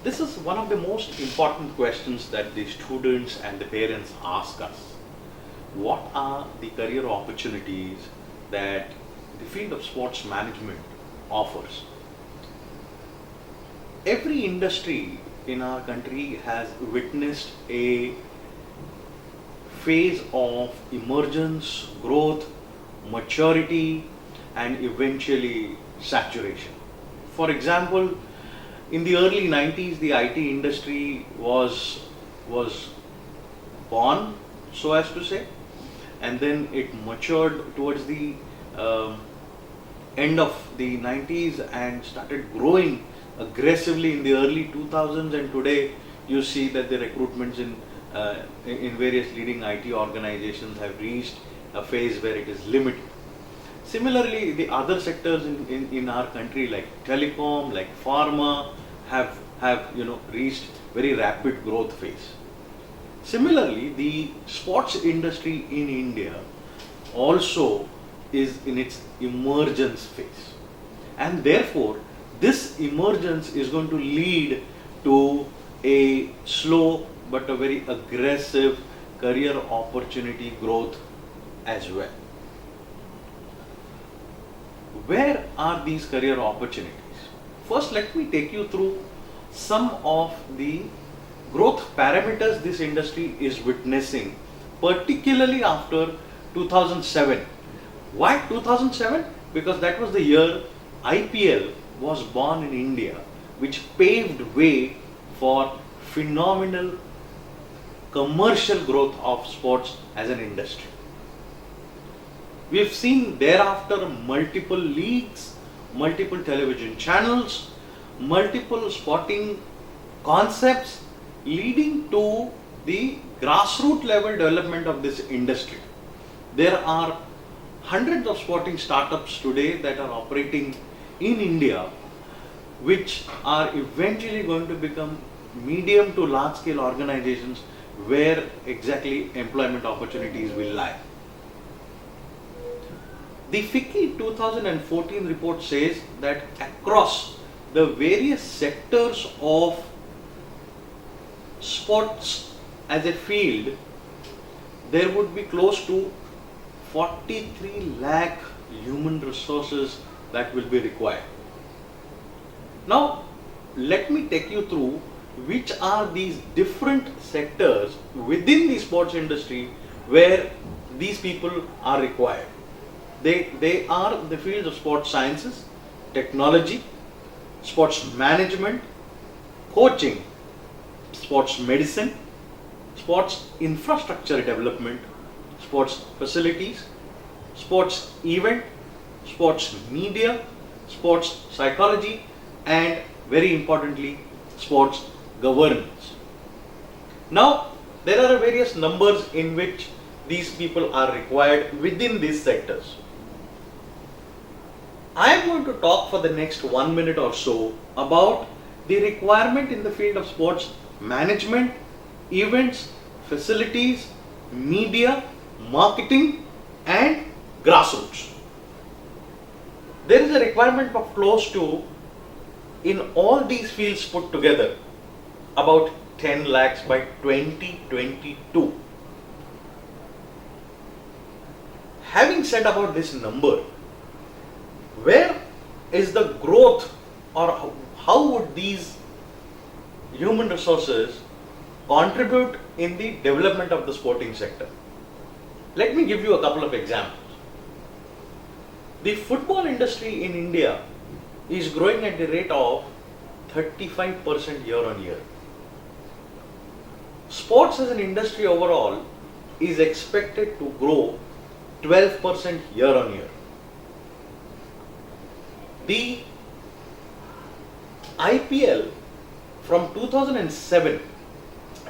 This is one of the most important questions that the students and the parents ask us. What are the career opportunities that the field of sports management offers? Every industry in our country has witnessed a phase of emergence, growth, maturity, and eventually saturation. For example, in the early 90s, the IT industry was born, so as to say, and then it matured towards the um end of the 90s and started growing aggressively in the early 2000s, and today you see that the recruitments in various leading IT organizations have reached a phase where it is limited. Similarly, the other sectors in our country like telecom, like pharma, have reached very rapid growth phase. Similarly, the sports industry in India also is in its emergence phase, and therefore this emergence is going to lead to a slow but a very aggressive career opportunity growth as well. Where are these career opportunities? First, let me take you through some of the growth parameters this industry is witnessing, particularly after 2007. Why 2007? Because that was the year IPL was born in India, which paved way for phenomenal commercial growth of sports as an industry. We have seen thereafter multiple leagues, multiple television channels, multiple sporting concepts leading to the grassroots level development of this industry. There are hundreds of sporting startups today that are operating in India, which are eventually going to become medium to large scale organizations where exactly employment opportunities will lie. The FICCI 2014 report says that across the various sectors of sports as a field, there would be close to 43 lakh human resources that will be required. Now, let me take you through which are these different sectors within the sports industry where these people are required. They are the fields of sports sciences, technology, sports management, coaching, sports medicine, sports infrastructure development, sports facilities, sports event, sports media, sports psychology, and very importantly, sports governance. Now, there are various numbers in which these people are required within these sectors. I am going to talk for the next 1 minute or so about the requirement in the field of sports management, events, facilities, media, marketing, and grassroots. There is a requirement of close to, in all these fields put together, about 10 lakhs by 2022. Having said about this number, where is the growth, or how would these human resources contribute in the development of the sporting sector? Let me give you a couple of examples. The football industry in India is growing at the rate of 35% year on year. Sports as an industry overall is expected to grow 12% year on year. The IPL from 2007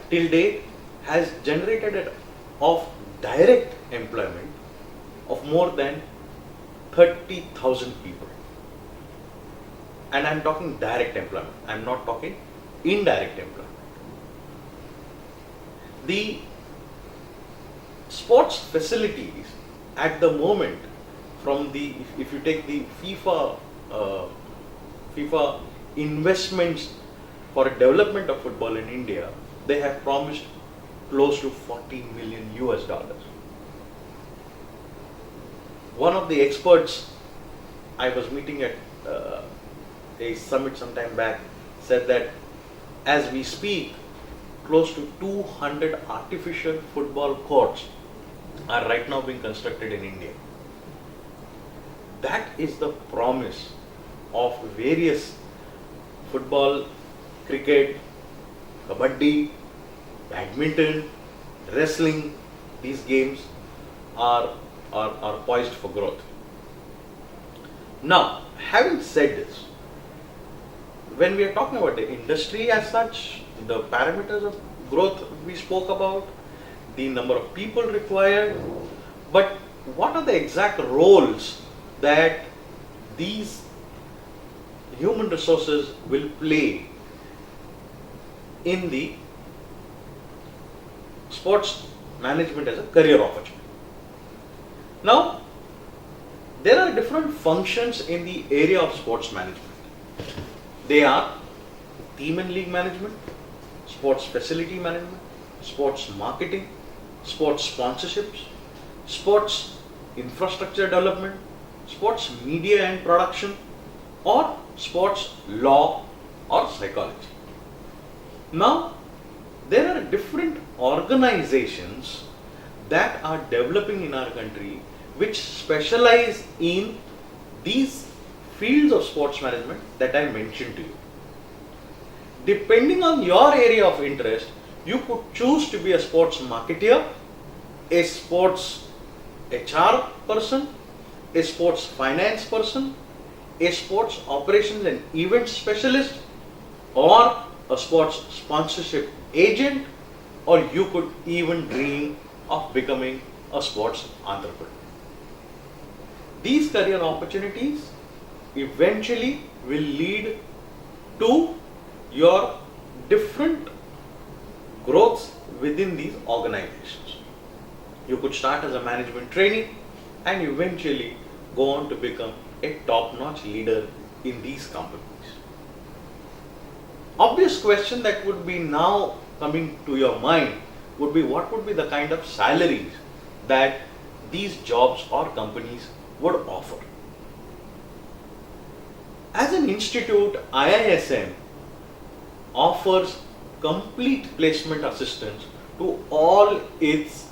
till date has generated of direct employment of more than 30,000 people. And I'm talking direct employment, I'm not talking indirect employment. The sports facilities at the moment, from the, if you take the FIFA investments for development of football in India, they have promised close to 40 million US dollars. One of the experts I was meeting at a summit sometime back said that as we speak, close to 200 artificial football courts are right now being constructed in India. That is the promise of various football, cricket, kabaddi, badminton, wrestling. These games are poised for growth. Now, having said this, when we are talking about the industry as such, the parameters of growth we spoke about, the number of people required, but what are the exact roles that these human resources will play in the sports management as a career opportunity? Now, there are different functions in the area of sports management. They are team and league management, sports facility management, sports marketing, sports sponsorships, sports infrastructure development, sports media and production, or sports law or psychology. Now, there are different organizations that are developing in our country which specialize in these fields of sports management that I mentioned to you. Depending on your area of interest, you could choose to be a sports marketeer, a sports HR person, a sports finance person, a sports operations and event specialist, or a sports sponsorship agent, or you could even dream of becoming a sports entrepreneur. These career opportunities eventually will lead to your different growths within these organizations. You could start as a management trainee and eventually go on to become a top-notch leader in these companies. Obvious question that would be now coming to your mind would be, what would be the kind of salaries that these jobs or companies would offer? As an institute, IISM offers complete placement assistance to all its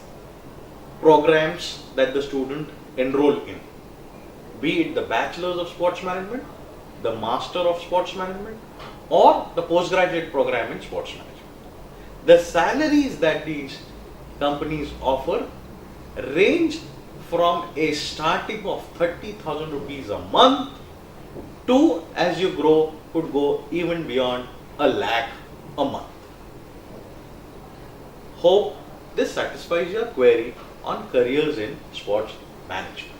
programs that the student enroll in, be it the Bachelor's of Sports Management, the Master of Sports Management, or the postgraduate program in Sports Management. The salaries that these companies offer range from a starting of 30,000 rupees a month to, as you grow, could go even beyond a lakh a month. Hope this satisfies your query on careers in sports management.